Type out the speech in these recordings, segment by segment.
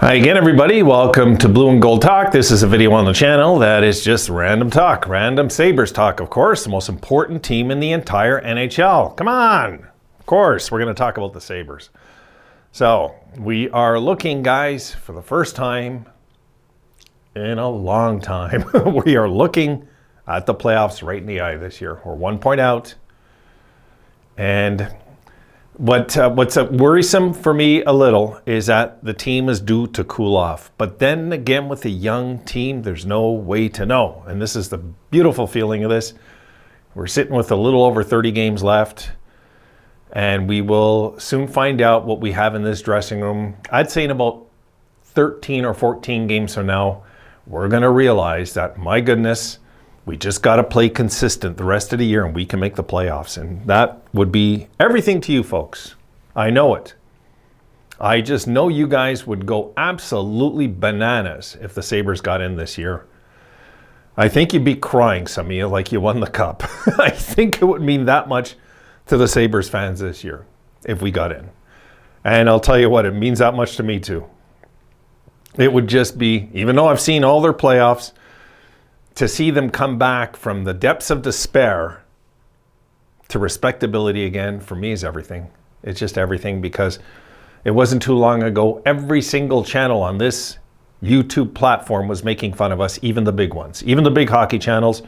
Hi again, everybody. Welcome to Blue and Gold Talk. This is a video on the channel that is just random talk. Random Sabres talk, of course, the most important team in the entire NHL. Come on. Of course, we're going to talk about the Sabres. So, we are looking, guys, for the first time in a long time. We are looking at the playoffs right in the eye this year. We're 1 point out. And what's worrisome for me a little is that the team is due to cool off. But then again, with a young team, there's no way to know. And this is the beautiful feeling of this. We're sitting with a little over 30 games left. And we will soon find out what we have in this dressing room. I'd say in about 13 or 14 games from now, we're going to realize that, my goodness, we just got to play consistent the rest of the year and we can make the playoffs. And that would be everything to you folks. I know it. I just know you guys would go absolutely bananas if the Sabres got in this year. I think you'd be crying, some of you, like you won the cup. I think it would mean that much to the Sabres fans this year if we got in. And I'll tell you what, it means that much to me too. It would just be, even though I've seen all their playoffs, to see them come back from the depths of despair to respectability again, for me, is everything. It's just everything, because it wasn't too long ago, every single channel on this YouTube platform was making fun of us, even the big ones. Even the big hockey channels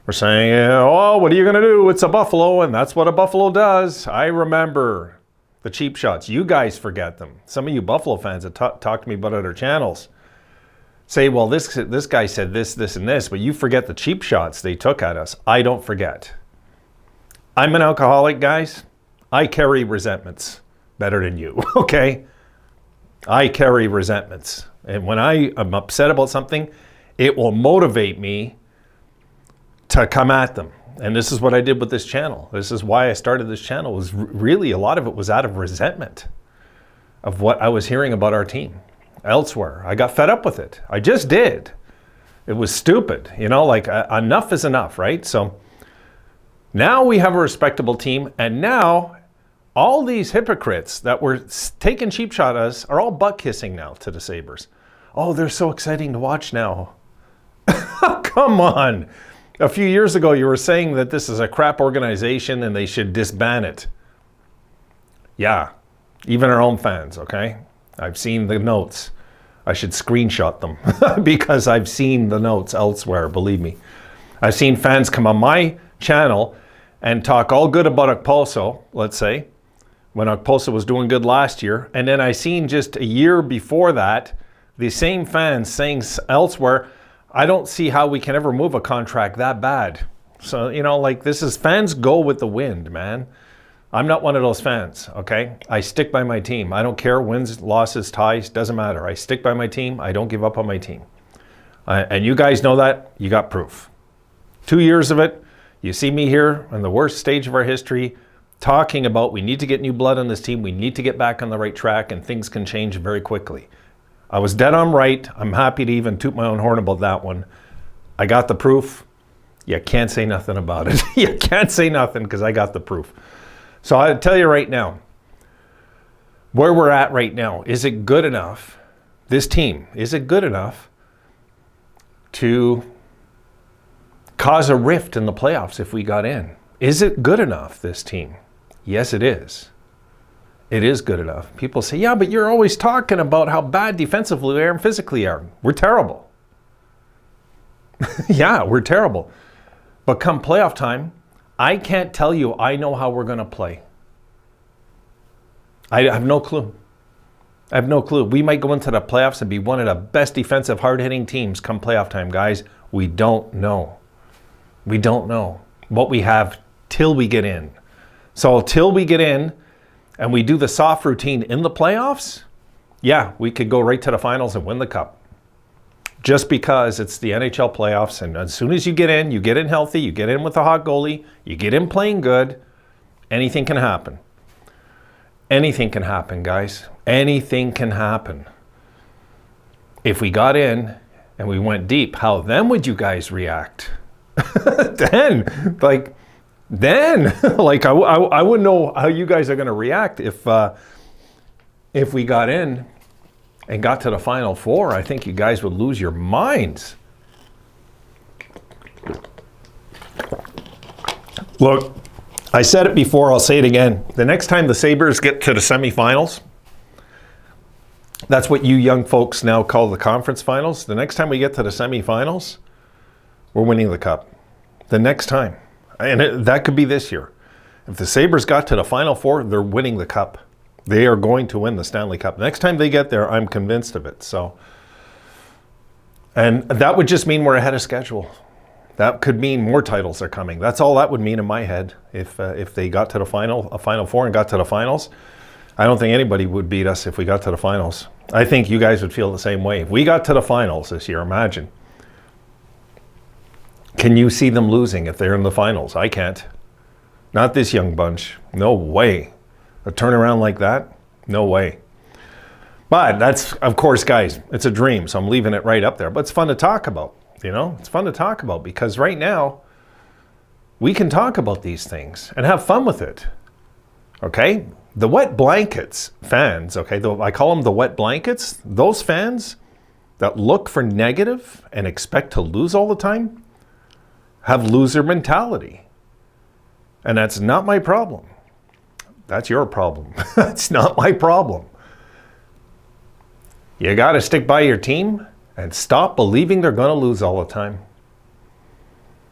were saying, oh, what are you going to do? It's a Buffalo, and that's what a Buffalo does. I remember the cheap shots. You guys forget them. Some of you Buffalo fans that talked to me about other channels say, well, this guy said this, and this, but you forget the cheap shots they took at us. I don't forget. I'm an alcoholic, guys. I carry resentments better than you, okay? I carry resentments. And when I am upset about something, it will motivate me to come at them. And this is what I did with this channel. This is why I started this channel. Was really, a lot of it was out of resentment of what I was hearing about our team elsewhere. I got fed up with it. I just did. It was stupid. You know, like enough is enough, right? So now we have a respectable team, and now all these hypocrites that were taking cheap shot at us are all butt kissing now to the Sabres. Oh, they're so exciting to watch now. Come on. A few years ago, you were saying that this is a crap organization and they should disband it. Yeah, even our own fans, okay? I've seen the notes. I should screenshot them because I've seen the notes elsewhere, believe me. I've seen fans come on my channel and talk all good about Okposo, let's say, when Okposo was doing good last year. And then I seen just a year before that, the same fans saying elsewhere, I don't see how we can ever move a contract that bad. So, you know, like, this is, fans go with the wind, man. I'm not one of those fans, okay? I stick by my team. I don't care, wins, losses, ties, doesn't matter. I stick by my team. I don't give up on my team. And you guys know that. You got proof. 2 years of it. You see me here on the worst stage of our history talking about we need to get new blood on this team. We need to get back on the right track, and things can change very quickly. I was dead on right. I'm happy to even toot my own horn about that one. I got the proof. You can't say nothing about it. You can't say nothing because I got the proof. So I'll tell you right now, where we're at right now, is it good enough, this team, is it good enough to cause a rift in the playoffs if we got in? Is it good enough, this team? Yes, it is. It is good enough. People say, yeah, but you're always talking about how bad defensively we are and physically are. We're terrible. Yeah, we're terrible. But come playoff time, I can't tell you I know how we're going to play. I have no clue. I have no clue. We might go into the playoffs and be one of the best defensive, hard-hitting teams come playoff time, guys. We don't know. We don't know what we have till we get in. So till we get in and we do the soft routine in the playoffs, yeah, we could go right to the finals and win the cup. Just because it's the NHL playoffs, and as soon as you get in healthy, you get in with a hot goalie, you get in playing good, anything can happen. Anything can happen, guys. Anything can happen. If we got in and we went deep, how then would you guys react? Then I wouldn't know how you guys are going to react if we got in and got to the Final Four, I think you guys would lose your minds. Look, I said it before, I'll say it again. The next time the Sabres get to the semifinals, that's what you young folks now call the conference finals. The next time we get to the semifinals, we're winning the cup. The next time. And that could be this year. If the Sabres got to the Final Four, they're winning the cup. They are going to win the Stanley Cup. Next time they get there, I'm convinced of it. So, and that would just mean we're ahead of schedule. That could mean more titles are coming. That's all that would mean in my head. If they got to the Final Four and got to the finals, I don't think anybody would beat us if we got to the finals. I think you guys would feel the same way. If we got to the finals this year, imagine. Can you see them losing if they're in the finals? I can't. Not this young bunch. No way. A turnaround like that? No way. But that's, of course, guys, it's a dream, so I'm leaving it right up there. But it's fun to talk about, you know? It's fun to talk about because right now, we can talk about these things and have fun with it, okay? The wet blankets fans, okay, I call them the wet blankets. Those fans that look for negative and expect to lose all the time have loser mentality. And that's not my problem. That's your problem. That's not my problem. You got to stick by your team and stop believing they're going to lose all the time.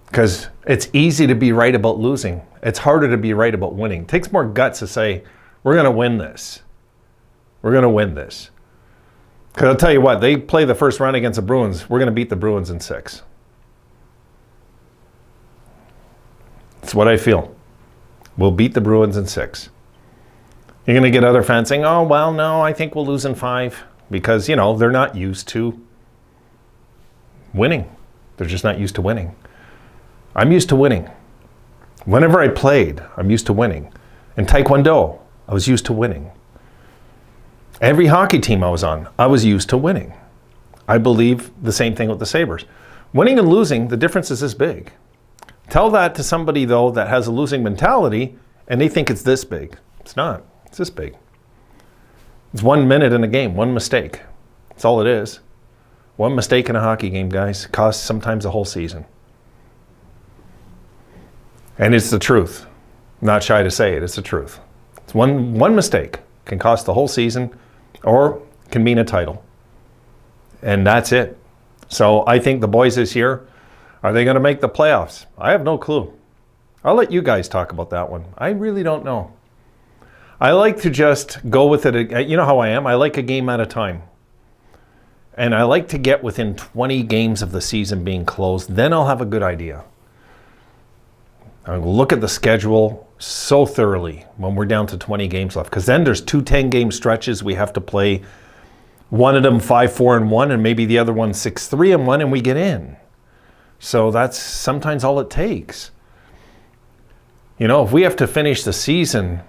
Because it's easy to be right about losing. It's harder to be right about winning. It takes more guts to say, we're going to win this. We're going to win this. Because I'll tell you what, they play the first round against the Bruins. We're going to beat the Bruins in 6. That's what I feel. We'll beat the Bruins in 6. You're going to get other fans saying, oh, well, no, I think we'll lose in 5. Because, you know, they're not used to winning. They're just not used to winning. I'm used to winning. Whenever I played, I'm used to winning. In Taekwondo, I was used to winning. Every hockey team I was on, I was used to winning. I believe the same thing with the Sabres. Winning and losing, the difference is this big. Tell that to somebody, though, that has a losing mentality, and they think it's this big. It's not. It's this big. It's 1 minute in a game, one mistake. That's all it is. One mistake in a hockey game, guys, costs sometimes a whole season. And it's the truth. I'm not shy to say it. It's the truth. It's one mistake can cost the whole season or can mean a title. And that's it. So I think the boys this year, are they going to make the playoffs? I have no clue. I'll let you guys talk about that one. I really don't know. I like to just go with it. You know how I am. I like a game at a time. And I like to get within 20 games of the season being closed. Then I'll have a good idea. I'll look at the schedule so thoroughly when we're down to 20 games left. Because then there's 2 10-game stretches. We have to play one of them 5-4-1 and maybe the other one 6-3-1 and we get in. So that's sometimes all it takes. You know, if we have to finish the season,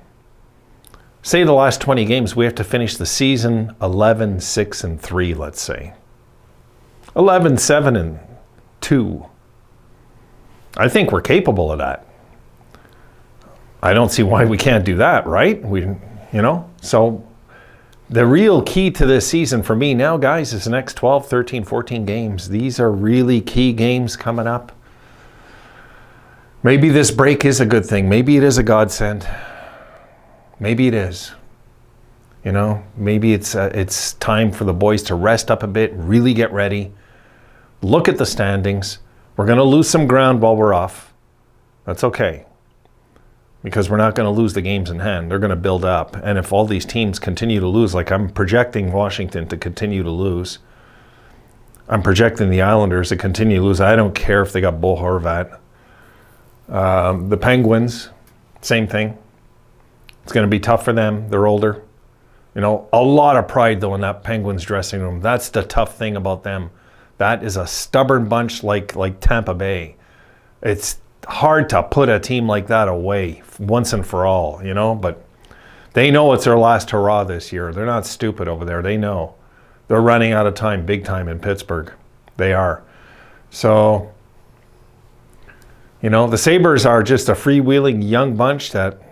say the last 20 games, we have to finish the season 11-6-3, let's say. 11-7-2. I think we're capable of that. I don't see why we can't do that, right? So the real key to this season for me now, guys, is the next 12, 13, 14 games. These are really key games coming up. Maybe this break is a good thing. Maybe it is a godsend. Maybe it is. You know, maybe it's time for the boys to rest up a bit, really get ready, look at the standings. We're going to lose some ground while we're off. That's okay. Because we're not going to lose the games in hand. They're going to build up. And if all these teams continue to lose, like I'm projecting Washington to continue to lose, I'm projecting the Islanders to continue to lose. I don't care if they got Bo Horvat. The Penguins, same thing. It's going to be tough for them. They're older. You know, a lot of pride, though, in that Penguins dressing room. That's the tough thing about them. That is a stubborn bunch like Tampa Bay. It's hard to put a team like that away once and for all, you know, but they know it's their last hurrah this year. They're not stupid over there. They know. They're running out of time, big time in Pittsburgh. They are. So, you know, the Sabres are just a freewheeling young bunch that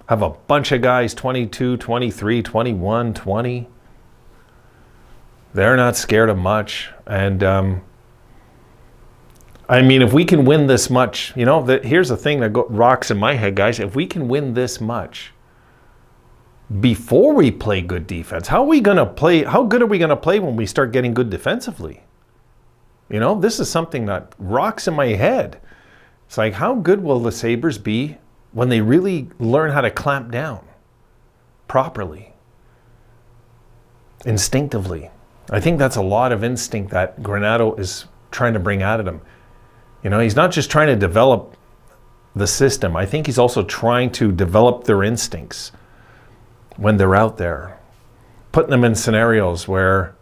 have a bunch of guys 22, 23, 21, 20. They're not scared of much. And I mean, if we can win this much, you know, here's the thing that rocks in my head, guys. If we can win this much before we play good defense, how are we going to play? How good are we going to play when we start getting good defensively? You know, this is something that rocks in my head. It's like, how good will the Sabres be when they really learn how to clamp down properly, instinctively? I think that's a lot of instinct that Granato is trying to bring out of them. You know, he's not just trying to develop the system. I think he's also trying to develop their instincts when they're out there, putting them in scenarios where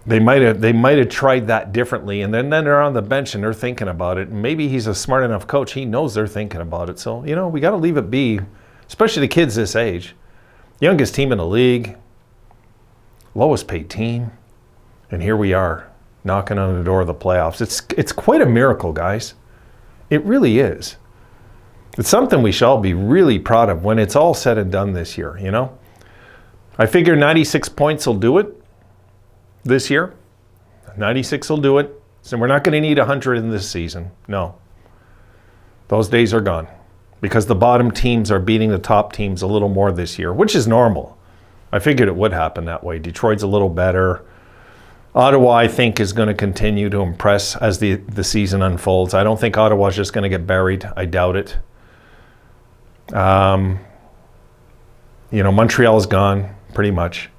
they might have tried that differently, and then they're on the bench and they're thinking about it. And maybe he's a smart enough coach. He knows they're thinking about it. So, you know, we got to leave it be, especially the kids this age. Youngest team in the league, lowest paid team, and here we are knocking on the door of the playoffs. It's quite a miracle, guys. It really is. It's something we shall be really proud of when it's all said and done this year, you know? I figure 96 points will do it this year. 96 will do it. So we're not going to need 100 in this season. No. Those days are gone because the bottom teams are beating the top teams a little more this year, which is normal. I figured it would happen that way. Detroit's a little better. Ottawa, I think, is going to continue to impress as the season unfolds. I don't think Ottawa's just going to get buried. I doubt it. You know, Montreal's gone pretty much.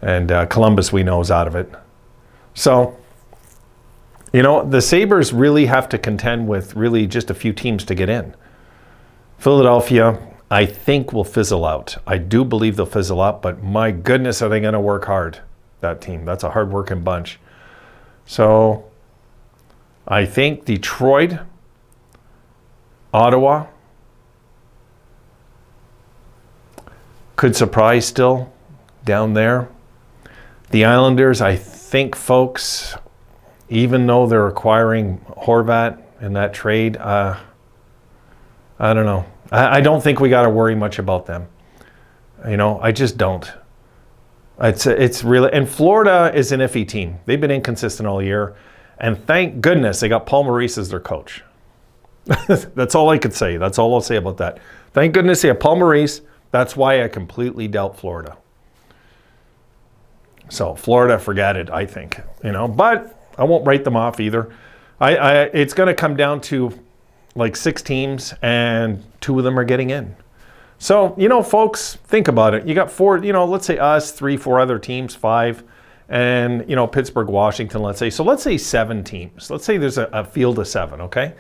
And Columbus, we know, is out of it. So, you know, the Sabres really have to contend with really just a few teams to get in. Philadelphia, I think, will fizzle out. I do believe they'll fizzle out, but my goodness, are they going to work hard, that team. That's a hard-working bunch. So, I think Detroit, Ottawa could surprise still down there. The Islanders, I think, folks, even though they're acquiring Horvat in that trade, I don't know. I don't think we got to worry much about them. You know, I just don't. It's really, and Florida is an iffy team. They've been inconsistent all year, and thank goodness they got Paul Maurice as their coach. That's all I could say. That's all I'll say about that. Thank goodness they have Paul Maurice. That's why I completely doubt Florida. So Florida, forget it, I think. You know, but I won't write them off either. It's going to come down to like 6 teams, and 2 of them are getting in. So, you know, folks, think about it. You got 4, you know, let's say us, 3, 4 other teams, 5, and, you know, Pittsburgh, Washington, let's say. So let's say 7 teams. Let's say there's a field of 7, okay?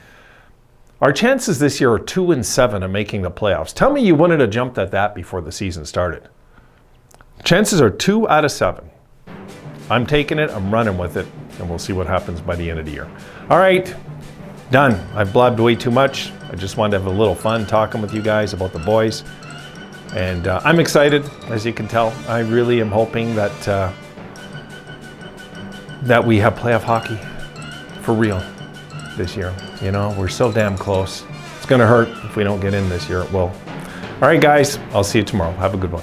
Our chances this year are 2 and 7 of making the playoffs. Tell me you wouldn't have jumped at that before the season started. Chances are 2 out of 7. I'm taking it, I'm running with it, and we'll see what happens by the end of the year. All right, done. I've blabbed way too much. I just wanted to have a little fun talking with you guys about the boys. And I'm excited, as you can tell. I really am hoping that that we have playoff hockey for real this year. You know, we're so damn close. It's going to hurt if we don't get in this year. It will. All right, guys, I'll see you tomorrow. Have a good one.